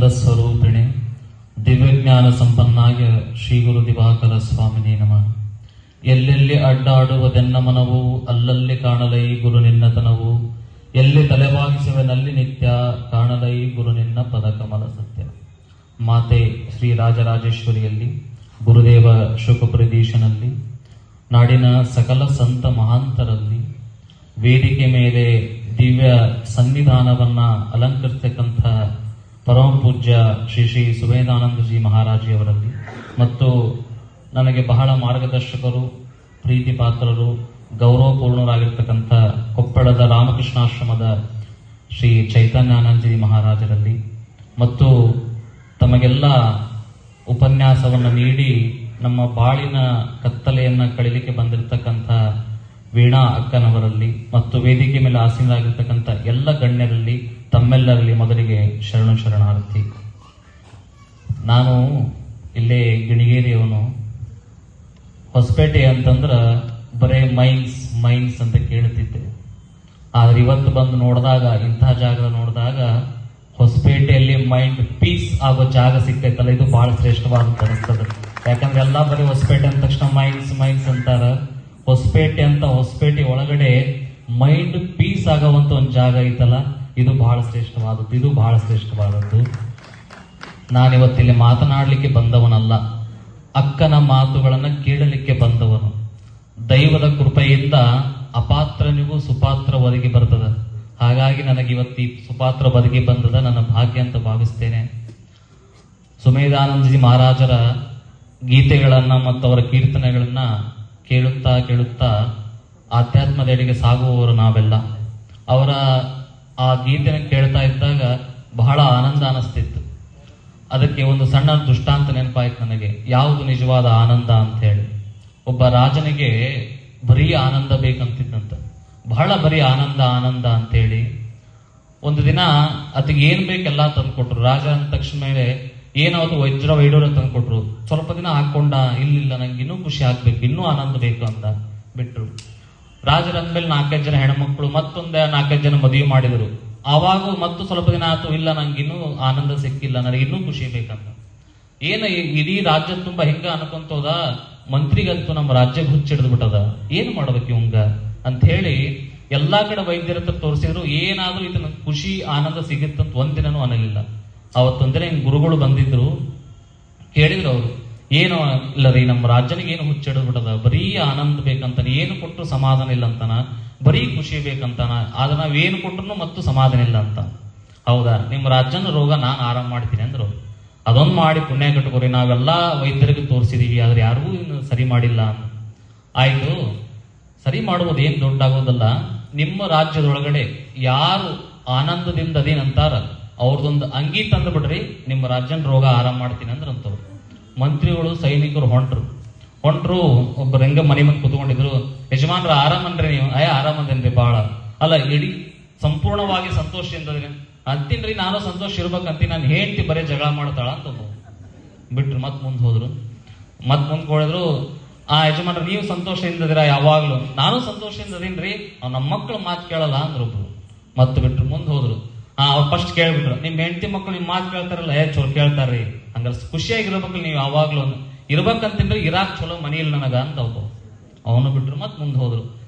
ಚಿದಾನಂದ ಸ್ವರೂಪಿಣೆ ದಿವ್ಯಜ್ಞಾನ ಸಂಪನ್ನಾಗ ಶ್ರೀ ಗುರು ದಿವಾಕರ ಸ್ವಾಮಿನೇ ನಮಃ. ಎಲ್ಲೆಲ್ಲಿ ಅಡ್ಡಾಡುವುದೆನ್ನ ಮನವು ಅಲ್ಲಲ್ಲಿ ಕಾಣಲೈ ಗುರು ನಿನ್ನತನವು, ಎಲ್ಲಿ ತಲೆಬಾಗಿಸುವೆನಲ್ಲಿ ನಿತ್ಯ ಕಾಣಲೈ ಗುರು ನಿನ್ನ ಪದಕಮಲ ಸತ್ಯ. ಮಾತೆ ಶ್ರೀ ರಾಜರಾಜೇಶ್ವರಿಯಲ್ಲಿ, ಗುರುದೇವ ಶುಕಪ್ರದೀಶನಲ್ಲಿ, ನಾಡಿನ ಸಕಲ ಸಂತ ಮಹಾಂತರಲ್ಲಿ, ವೇದಿಕೆ ಮೇಲೆ ದಿವ್ಯ ಸನ್ನಿಧಾನವನ್ನ ಅಲಂಕರಿಸತಕ್ಕಂಥ ಪರಮ ಪೂಜ್ಯ ಶ್ರೀ ಶ್ರೀ ಸುವೇದಾನಂದಜಿ ಮಹಾರಾಜಿಯವರಲ್ಲಿ, ಮತ್ತು ನನಗೆ ಬಹಳ ಮಾರ್ಗದರ್ಶಕರು, ಪ್ರೀತಿ ಪಾತ್ರರು, ಗೌರವಪೂರ್ಣರಾಗಿರ್ತಕ್ಕಂಥ ಕೊಪ್ಪಳದ ರಾಮಕೃಷ್ಣಾಶ್ರಮದ ಶ್ರೀ ಚೈತನ್ಯಾನಂದಜಿ ಮಹಾರಾಜರಲ್ಲಿ, ಮತ್ತು ತಮಗೆಲ್ಲ ಉಪನ್ಯಾಸವನ್ನು ನೀಡಿ ನಮ್ಮ ಬಾಳಿನ ಕತ್ತಲೆಯನ್ನ ಕಳಿಲಿಕ್ಕೆ ಬಂದಿರತಕ್ಕಂಥ ವೀಣಾ ಅಕ್ಕನವರಲ್ಲಿ, ಮತ್ತು ವೇದಿಕೆ ಮೇಲೆ ಆಸೀನರಾಗಿರ್ತಕ್ಕಂಥ ಎಲ್ಲ ಗಣ್ಯರಲ್ಲಿ, ತಮ್ಮೆಲ್ಲರಲ್ಲಿ ಮೊದಲಿಗೆ ಶರಣು ಶರಣಾರ್ಥಿ. ನಾನು ಇಲ್ಲೇ ಗಿಣಿಗೇರಿಯವನು. ಹೊಸಪೇಟೆ ಅಂತಂದ್ರ ಬರೇ ಮೈನ್ಸ್ ಅಂತ ಕೇಳ್ತಿದ್ದೆ. ಆದ್ರೆ ಇವತ್ತು ಬಂದು ನೋಡಿದಾಗ, ಇಂತಹ ಜಾಗ ನೋಡಿದಾಗ, ಹೊಸಪೇಟೆಯಲ್ಲಿ ಮೈಂಡ್ ಪೀಸ್ ಆಗೋ ಜಾಗ ಸಿಕ್ಕೈತಲ್ಲ, ಇದು ಬಹಳ ಶ್ರೇಷ್ಠವಾದ ಅನಿಸ್ತದೆ. ಯಾಕಂದ್ರೆ ಎಲ್ಲಾ ಬರೀ ಹೊಸಪೇಟೆ ಅಂದ ತಕ್ಷಣ ಮೈನ್ಸ್ ಅಂತಾರ. ಹೊಸಪೇಟೆ ಒಳಗಡೆ ಮೈಂಡ್ ಪೀಸ್ ಆಗುವಂತ ಒಂದು ಜಾಗ ಐತಲ್ಲ, ಇದು ಬಹಳ ಶ್ರೇಷ್ಠವಾದದ್ದು. ನಾನಿವತ್ತಿಲ್ಲಿ ಮಾತನಾಡಲಿಕ್ಕೆ ಬಂದವನಲ್ಲ, ಅಕ್ಕನ ಮಾತುಗಳನ್ನ ಕೇಳಲಿಕ್ಕೆ ಬಂದವನು. ದೈವದ ಕೃಪೆಯಿಂದ ಅಪಾತ್ರನಿಗೂ ಸುಪಾತ್ರ ಒದಗಿ ಬರ್ತದ. ಹಾಗಾಗಿ ನನಗೆ ಇವತ್ತಿ ಸುಪಾತ್ರ ಒದಗಿ ಬಂದದ ನನ್ನ ಭಾಗ್ಯ ಅಂತ ಭಾವಿಸ್ತೇನೆ. ಸುಮೇಧಾನಂದಜಿ ಮಹಾರಾಜರ ಗೀತೆಗಳನ್ನ ಮತ್ತು ಅವರ ಕೀರ್ತನೆಗಳನ್ನ ಕೇಳುತ್ತಾ ಆಧ್ಯಾತ್ಮದೆಡೆಗೆ ಸಾಗುವವರು ನಾವೆಲ್ಲ. ಅವರ ಆ ಗೀತೆನ ಕೇಳ್ತಾ ಇದ್ದಾಗ ಬಹಳ ಆನಂದ ಅನಿಸ್ತಿತ್ತು. ಅದಕ್ಕೆ ಒಂದು ಸಣ್ಣ ದೃಷ್ಟಾಂತ ನೆನಪಾಯ್ತು ನನಗೆ, ಯಾವುದು ನಿಜವಾದ ಆನಂದ ಅಂತ ಹೇಳಿ. ಒಬ್ಬ ರಾಜನಿಗೆ ಬರೀ ಆನಂದ ಬೇಕಂತಿದ್ದಂತ, ಬಹಳ ಬರೀ ಆನಂದ ಅಂತೇಳಿ. ಒಂದು ದಿನ ಅದಕ್ಕೆ ಏನ್ ಬೇಕೆಲ್ಲ ತಂದ್ಕೊಟ್ರು. ರಾಜ ಅಂದ ತಕ್ಷಣ ಮೇಲೆ ಏನಾವತ್ತು ವೈಡೂರ ತಂದ್ಕೊಟ್ರು. ಸ್ವಲ್ಪ ದಿನ ಹಾಕೊಂಡ, ಇಲ್ಲ ನಂಗೆ ಇನ್ನೂ ಖುಷಿ ಆಗ್ಬೇಕು, ಇನ್ನೂ ಆನಂದ ಬೇಕು ಅಂತ ಬಿಟ್ರು. ರಾಜರ ಅಂದ್ಮೇಲೆ 4-5 ಜನ ಹೆಣ್ಮಕ್ಳು, ಮತ್ತೊಂದು 4-5 ಜನ ಮದುವೆ ಮಾಡಿದ್ರು. ಆವಾಗ ಮತ್ತು ಸ್ವಲ್ಪ ದಿನ ಆಯ್ತು, ಇಲ್ಲ ನಂಗೆ ಇನ್ನೂ ಆನಂದ ಸಿಕ್ಕಿಲ್ಲ, ನನಗೆ ಇನ್ನೂ ಖುಷಿ ಬೇಕಂತ. ಏನ ಇಡೀ ರಾಜ್ಯ ತುಂಬಾ ಹಿಂಗ ಅನ್ಕೊಂತೋದ, ಮಂತ್ರಿಗಂತೂ ನಮ್ಮ ರಾಜ್ಯಕ್ಕೆ ಹುಚ್ಚಿಡ್ದು ಬಿಟ್ಟದ, ಏನ್ ಮಾಡ್ಬೇಕು ಇವಂಗ ಅಂತ ಹೇಳಿ ಎಲ್ಲಾ ಕಡೆ ವೈದ್ಯರ ಹತ್ರ ತೋರಿಸಿದ್ರು. ಏನಾದ್ರೂ ಇದನ್ನ ಖುಷಿ ಆನಂದ ಸಿಗುತ್ತಂತ ಒಂದಿನೂ ಅನ್ನಲಿಲ್ಲ. ಅವತ್ತೊಂದಿನ ಹಿಂಗ್ ಗುರುಗಳು ಬಂದಿದ್ರು, ಕೇಳಿದ್ರು ಅವರು, ಏನು ಇಲ್ಲ ರೀ, ನಮ್ಮ ರಾಜ್ಯನಿಗೆ ಏನು ಹುಚ್ಚಿಡ್ದು ಬಿಟ್ಟದ, ಬರೀ ಆನಂದ ಬೇಕಂತಾನೆ, ಏನು ಕೊಟ್ಟರು ಸಮಾಧಾನ ಇಲ್ಲ ಅಂತಾನ, ಬರೀ ಖುಷಿ ಬೇಕಂತಾನ, ಆದ್ರೆ ನಾವೇನು ಕೊಟ್ಟರು ಮತ್ತು ಸಮಾಧಾನ ಇಲ್ಲ ಅಂತ. ಹೌದಾ, ನಿಮ್ಮ ರಾಜ್ಯನ ರೋಗ ನಾನು ಆರಾಮ್ ಮಾಡ್ತೀನಿ ಅಂದ್ರು. ಅದೊಂದು ಮಾಡಿ ಪುಣ್ಯ ಕಟ್ಕೋರಿ, ನಾವೆಲ್ಲಾ ವೈದ್ಯರಿಗೆ ತೋರಿಸಿದೀವಿ, ಆದ್ರೆ ಯಾರಿಗೂ ಇನ್ನು ಸರಿ ಮಾಡಿಲ್ಲ. ಆಯ್ತು, ಸರಿ ಮಾಡುವುದು ಏನ್ ದೊಡ್ಡಾಗೋದಲ್ಲ. ನಿಮ್ಮ ರಾಜ್ಯದೊಳಗಡೆ ಯಾರು ಆನಂದದಿಂದ ಅದೇನಂತಾರ, ಅವ್ರದೊಂದು ಅಂಗಿ ತಂದು ಬಿಡ್ರಿ, ನಿಮ್ಮ ರಾಜ್ಯನ ರೋಗ ಆರಾಮ್ ಮಾಡ್ತೀನಿ ಅಂದ್ರಂತವ್ರು. ಮಂತ್ರಿಗಳು ಸೈನಿಕರು ಹೊಂಟ್ರು. ಒಬ್ಬ ರಂಗ ಮನೆ ಮುಂದೆ ಕುತ್ಕೊಂಡಿದ್ರು. ಯಜಮಾನ್ರ ಆರಾಮನ್ರಿ ನೀವು? ಆರಾಮದೇನ್ರಿ ಬಾಳ. ಅಲ್ಲ, ಇಡೀ ಸಂಪೂರ್ಣವಾಗಿ ಸಂತೋಷದಿಂದ ಅಂತೀನ್ರಿ, ನಾನು ಸಂತೋಷ ಇರ್ಬೇಕಂತೀನಿ, ನಾನು ಹೇಳ್ತಿ ಬರೀ ಜಗಳ ಮಾಡ್ತಾಳ ಅಂತ ಬಿಟ್ರು. ಮತ್ ಮುಂದೆ ಹೋದ್ರು. ಮುಂದೆ ಹೋಳಿದ್ರು, ಆ ಯಜಮಾನ್ರ ನೀವು ಸಂತೋಷದಿಂದ ಇದೀರಾ ಯಾವಾಗ್ಲೂ? ನಾನು ಸಂತೋಷದಿಂದ ಅದೀನ್ರಿ, ನಮ್ಮ ಮಕ್ಕಳು ಮಾತು ಕೇಳಲ್ಲ ಅಂದ್ರು ಒಬ್ರು. ಮತ್ತೆ ಬಿಟ್ರು. ಮುಂದೆ ಹೋದ್ರು. ಅವ್ರು ಫಸ್ಟ್ ಕೇಳ್ಬಿಟ್ರು, ನಿಮ್ ಹೆಂಡತಿ ಮಕ್ಕಳು ನಿಮ್ ಮಾತು ಕೇಳ್ತಾರಲ್ಲ? ಚಲೋ ಕೇಳ್ತಾರ್ರಿ, ಹಂಗಾರೆ ಖುಷಿಯಾಗಿರ್ಬೇಕು ನೀವು ಯಾವಾಗ್ಲೂ ಇರ್ಬೇಕಂತಂದ್ರೆ, ಇರಾಕ್ ಚಲೋ ಮನಿ ಇಲ್ಲ ನನಗ ಅಂತ ಅವನು ಬಿಟ್ರು. ಮತ್ ಮುಂದೆ ಹೋದ್ರು.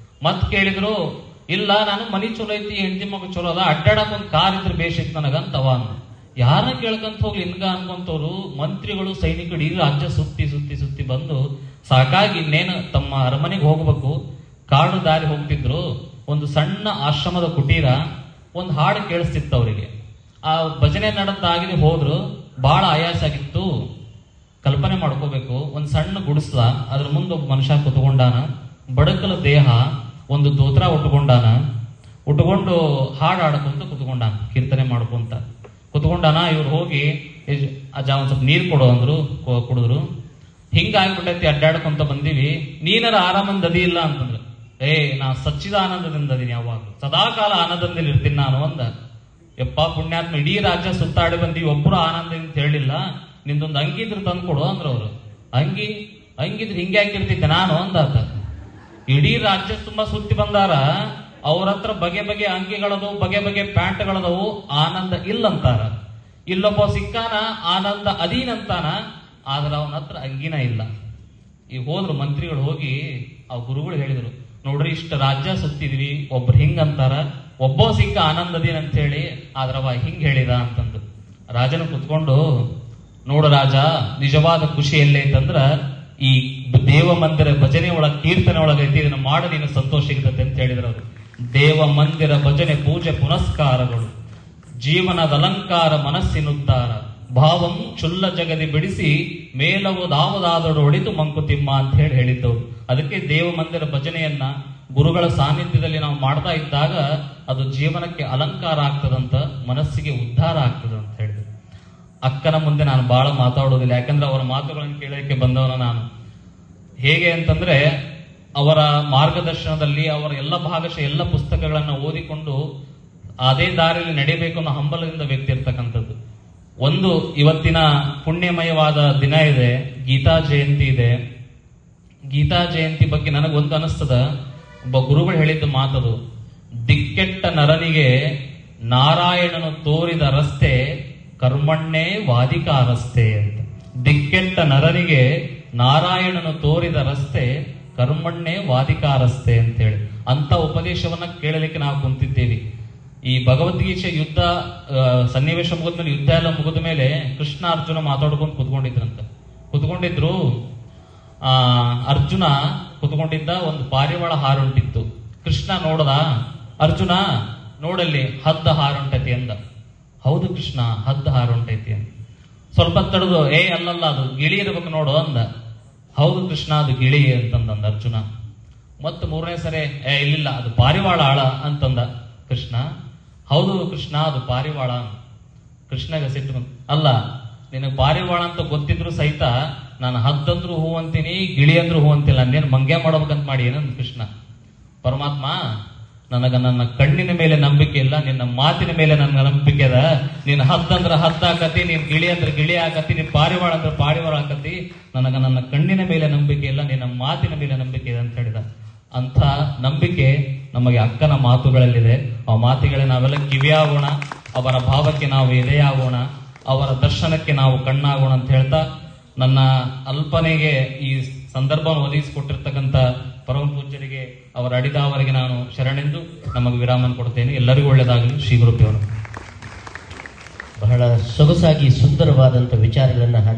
ಮತ್ ಕೇಳಿದ್ರು, ಇಲ್ಲ ನಾನು ಮನಿ ಚಲೋ ಐತಿ, ಹೆಂಡತಿ ಮಕ್ಕಳು ಚಲೋ ಅದ, ಅಡ್ಡಾಡಕ್ ಒಂದ್ ಕಾರ್ ಇದ್ರೆ ಬೇಸಿತ್ತು ನನಗ ಅಂತ ಯಾರನ್ನ ಕೇಳ್ಕಂತ ಹೋಗ್ಲಿ ಇನ್ಗ ಅನ್ಕೊಂತವ್ರು. ಮಂತ್ರಿಗಳು ಸೈನಿಕರು ಇಡೀ ರಾಜ್ಯ ಸುತ್ತಿ ಬಂದು ಸಾಕಾಗಿ ಇನ್ನೇನು ತಮ್ಮ ಅರಮನೆಗೆ ಹೋಗ್ಬೇಕು, ಕಾಡು ದಾರಿ ಹೋಗ್ತಿದ್ರು. ಒಂದು ಸಣ್ಣ ಆಶ್ರಮದ ಕುಟೀರ, ಒಂದು ಹಾಡು ಕೇಳಿಸ್ತಿತ್ತು ಅವರಿಗೆ. ಆ ಭಜನೆ ನಡೆದಾಗಿದೆ ಹೋದ್ರು. ಬಹಳ ಆಯಾಸ ಆಗಿತ್ತು. ಕಲ್ಪನೆ ಮಾಡ್ಕೋಬೇಕು, ಒಂದ್ ಸಣ್ಣ ಗುಡಿಸ್ಲ, ಅದ್ರ ಮುಂದೆ ಒಬ್ಬ ಮನುಷ್ಯ ಕುತ್ಕೊಂಡಾನ, ಬಡಕಲ ದೇಹ, ಒಂದು ದೋತ್ರ ಉಟ್ಕೊಂಡು ಹಾಡು ಆಡ್ಕೊಂತ ಕುತ್ಕೊಂಡಾನ, ಕೀರ್ತನೆ ಮಾಡ್ಕೊಂತ ಕುತ್ಕೊಂಡಾನ. ಇವ್ರು ಹೋಗಿ ಅಜ್ಜ ಒಂದ್ ಸ್ವಲ್ಪ ನೀರ್ ಕೊಡು ಅಂದ್ರು, ಕುಡಿದ್ರು. ಹಿಂಗಾಗ್ಬಿಟ್ಟೈತಿ, ಅಡ್ಡಾಡ್ಕೊಂತ ಬಂದೀವಿ, ನೀನಾರ ಆರಾಮಂದದಿ ಇಲ್ಲ ಅಂತಂದ್ರು. ನಾ ಸಚ್ಚಿದ ಆನಂದದಿಂದ ಅದೀನಿ, ಯಾವಾಗ ಸದಾಕಾಲ ಆನಂದದಲ್ಲಿ ಇರ್ತೀನಿ ನಾನು ಅಂದ. ಯಪ್ಪ ಪುಣ್ಯಾತ್ಮ, ಇಡೀ ರಾಜ್ಯ ಸುತ್ತಾಡಿ ಬಂದೀವಿ, ಒಬ್ರು ಆನಂದದಿಂದ ಹೇಳಿಲ್ಲ, ನಿಂದೊಂದು ಅಂಗಿದ್ರು ತಂದ್ಕೊಡು ಅಂದ್ರ ಅವ್ರು. ಅಂಗಿದ್ರೆ ಹಿಂಗೆ ಹಾಕಿರ್ತಿದ್ದೆ ನಾನು ಅಂದಾತ. ಇಡೀ ರಾಜ್ಯ ತುಂಬಾ ಸುತ್ತಿ ಬಂದಾರ, ಅವ್ರ ಹತ್ರ ಬಗೆ ಬಗೆ ಅಂಗಿಗಳದವು, ಬಗೆ ಬಗೆ ಪ್ಯಾಂಟ್ಗಳದವು, ಆನಂದ ಇಲ್ಲಂತಾರ. ಇಲ್ಲೊಬ್ಬ ಸಿಕ್ಕಾನ ಆನಂದ ಅಧೀನಂತಾನ, ಆದ್ರ ಅವನ ಹತ್ರ ಅಂಗಿನ ಇಲ್ಲ. ಈಗ ಹೋದ್ರು ಮಂತ್ರಿಗಳು ಹೋಗಿ ಆ ಗುರುಗಳು ಹೇಳಿದ್ರು, ನೋಡ್ರಿ ಇಷ್ಟ ರಾಜ್ಯ ಸುತ್ತಿದ್ವಿ, ಒಬ್ರು ಹಿಂಗ್ ಅಂತಾರ, ಒಬ್ಬ ಸಿಕ್ಕ ಆನಂದದೀನ್ ಅಂತ ಹೇಳಿ, ಆದ್ರವ ಹಿಂಗ್ ಹೇಳಿದ ಅಂತಂದು. ರಾಜನ ಕುತ್ಕೊಂಡು, ನೋಡು ರಾಜ, ನಿಜವಾದ ಖುಷಿ ಎಲ್ಲೈತಂದ್ರ ಈ ದೇವ ಮಂದಿರ ಭಜನೆ ಒಳಗ ಕೀರ್ತನೆ ಒಳಗೈತಿ, ಇದನ್ನ ಮಾಡ ನೀನು ಸಂತೋಷ ಸಿಗ್ತದೆ ಅಂತ ಹೇಳಿದ್ರು ಅವರು. ದೇವ ಮಂದಿರ ಭಜನೆ ಪೂಜೆ ಪುನಸ್ಕಾರಗಳು, ಜೀವನದ ಅಲಂಕಾರ ಮನಸ್ಸಿನುದ್ಧಾರ, ಭಾವಂ ಚುಲ್ಲ ಜಗದಿ ಬಿಡಿಸಿ ಮೇಲವು ದಾವದಾದಡು ಹೊಡಿತು ಮಂಕುತಿಮ್ಮ ಅಂತ ಹೇಳಿ ಹೇಳಿದ್ದವರು. ಅದಕ್ಕೆ ದೇವ ಮಂದಿರ ಭಜನೆಯನ್ನ ಗುರುಗಳ ಸಾನ್ನಿಧ್ಯದಲ್ಲಿ ನಾವು ಮಾಡ್ತಾ ಇದ್ದಾಗ ಅದು ಜೀವನಕ್ಕೆ ಅಲಂಕಾರ ಆಗ್ತದಂತ, ಮನಸ್ಸಿಗೆ ಉದ್ಧಾರ ಆಗ್ತದೆ ಅಂತ ಹೇಳಿದ್ರು. ಅಕ್ಕನ ಮುಂದೆ ನಾನು ಬಹಳ ಮಾತಾಡೋದಿಲ್ಲ, ಯಾಕಂದ್ರೆ ಅವರ ಮಾತುಗಳನ್ನು ಕೇಳೋಕೆ ಬಂದವನ ನಾನು. ಹೇಗೆ ಅಂತಂದ್ರೆ ಅವರ ಮಾರ್ಗದರ್ಶನದಲ್ಲಿ ಅವರ ಎಲ್ಲ ಭಾಗಶಃ ಎಲ್ಲ ಪುಸ್ತಕಗಳನ್ನ ಓದಿಕೊಂಡು ಅದೇ ದಾರಿಯಲ್ಲಿ ನಡೀಬೇಕು ಅನ್ನೋ ಹಂಬಲದಿಂದ ವ್ಯಕ್ತಿ ಇರ್ತಕ್ಕಂಥದ್ದು. ಒಂದು ಇವತ್ತಿನ ಪುಣ್ಯಮಯವಾದ ದಿನ ಇದೆ, ಗೀತಾ ಜಯಂತಿ ಇದೆ. ಗೀತಾ ಜಯಂತಿ ಬಗ್ಗೆ ನನಗೊಂದು ಅನಿಸ್ತದ, ಒಬ್ಬ ಗುರುಗಳು ಹೇಳಿದ್ದು ಮಾತದು, ದಿಕ್ಕೆಟ್ಟ ನರನಿಗೆ ನಾರಾಯಣನು ತೋರಿದ ರಸ್ತೆ ಕರ್ಮಣ್ಣೇ ವಾದಿಕಾ ರಸ್ತೆ ಅಂತ. ದಿಕ್ಕೆಟ್ಟ ನರನಿಗೆ ನಾರಾಯಣನು ತೋರಿದ ರಸ್ತೆ ಕರ್ಮಣ್ಣೇ ವಾದಿಕಾ ರಸ್ತೆ ಅಂತ ಹೇಳಿ ಅಂತ ಉಪದೇಶವನ್ನ ಕೇಳಲಿಕ್ಕೆ ನಾವು ಕುಂತಿದ್ದೇವೆ. ಈ ಭಗವದ್ಗೀತೆ ಯುದ್ಧ ಸನ್ನಿವೇಶ ಮುಗಿದ್ಮೇಲೆ, ಯುದ್ಧ ಎಲ್ಲ ಮುಗಿದ ಮೇಲೆ ಕೃಷ್ಣ ಅರ್ಜುನ ಮಾತಾಡ್ಕೊಂಡು ಕುತ್ಕೊಂಡಿದ್ರು. ಅರ್ಜುನ ಕುತ್ಕೊಂಡಿದ್ದ, ಒಂದು ಪಾರಿವಾಳ ಹಾರುಂಟಿತ್ತು. ಕೃಷ್ಣ ನೋಡದ, ಅರ್ಜುನ ನೋಡಲ್ಲಿ ಹದ್ದ ಹಾರುಂಟೈತಿ ಅಂದ. ಹೌದು ಕೃಷ್ಣ, ಹದ್ದ ಹಾರುಂಟೈತಿ ಅಂತ. ಸ್ವಲ್ಪ ತಡೆದು, ಅಲ್ಲಲ್ಲ ಅದು ಗಿಳಿ ಇರ್ಬೇಕು ನೋಡು ಅಂದ. ಹೌದು ಕೃಷ್ಣ, ಅದು ಗಿಳಿ ಅಂತಂದ ಅರ್ಜುನ. ಮತ್ತ ಮೂರನೇ ಸರಿ, ಇಲ್ಲ ಅದು ಪಾರಿವಾಳ ಆಳ ಅಂತಂದ ಕೃಷ್ಣ. ಹೌದು ಕೃಷ್ಣ, ಅದು ಪಾರಿವಾಳ. ಕೃಷ್ಣಗೆ ಸಿಟ್ಟು ಬಂತು, ಅಲ್ಲ ನಿನಗೆ ಪಾರಿವಾಳ ಅಂತ ಗೊತ್ತಿದ್ರು ಸಹಿತ ನಾನು ಹದ್ದಂದ್ರು ಹೂ ಅಂತೀನಿ, ಗಿಳಿ ಅಂದ್ರು ಹೂ ಅಂತಿಲ್ಲ, ನೀನು ಮಂಗ್ಯ ಮಾಡ್ಬೇಕಂತ ಮಾಡಿ ಏನಂದ ಕೃಷ್ಣ. ಪರಮಾತ್ಮ, ನನ್ನ ಕಣ್ಣಿನ ಮೇಲೆ ನಂಬಿಕೆ ಇಲ್ಲ, ನಿನ್ನ ಮಾತಿನ ಮೇಲೆ ನನ್ನ ನಂಬಿಕೆ ಅದ. ನೀನ್ ಹದ್ದಂದ್ರ ಹದ್ದ ಆಕತಿ, ನೀನ್ ಗಿಳಿ ಅಂದ್ರೆ ಗಿಳಿ ಆಕತಿ, ನೀನ್ ಪಾರಿವಾಳ ಅಂದ್ರೆ ಪಾರಿವಾಳ ಆಕತಿ. ನನ್ನ ಕಣ್ಣಿನ ಮೇಲೆ ನಂಬಿಕೆ ಇಲ್ಲ, ನಿನ್ನ ಮಾತಿನ ಮೇಲೆ ನಂಬಿಕೆ ಇದೆ ಅಂತ ಹೇಳಿದ. ಅಂತ ನಂಬಿಕೆ ನಮಗೆ ಅಕ್ಕನ ಮಾತುಗಳಲ್ಲಿದೆ. ಆ ಮಾತುಗಳೇ ನಾವೆಲ್ಲ ಕಿವಿಯಾಗೋಣ, ಅವರ ಭಾವಕ್ಕೆ ನಾವು ಎದೆಯಾಗೋಣ, ಅವರ ದರ್ಶನಕ್ಕೆ ನಾವು ಕಣ್ಣಾಗೋಣ ಅಂತ ಹೇಳ್ತಾ, ನನ್ನ ಅಲ್ಪನೆಗೆ ಈ ಸಂದರ್ಭವನ್ನು ಒದಗಿಸಿಕೊಟ್ಟಿರ್ತಕ್ಕಂಥ ಪರಮ ಪೂಜ್ಯರಿಗೆ, ಅವರ ಅಡಿದಾವರಿಗೆ ನಾನು ಶರಣೆಂದು ನಮಗೆ ವಿರಾಮ ಕೊಡ್ತೇನೆ. ಎಲ್ಲರಿಗೂ ಒಳ್ಳೆಯದಾಗಲಿ. ಶ್ರೀ ಗುರುದೇವರು. ಬಹಳ ಸೊಗಸಾಗಿ ಸುಂದರವಾದಂಥ ವಿಚಾರಗಳನ್ನು ಹಂಚಿ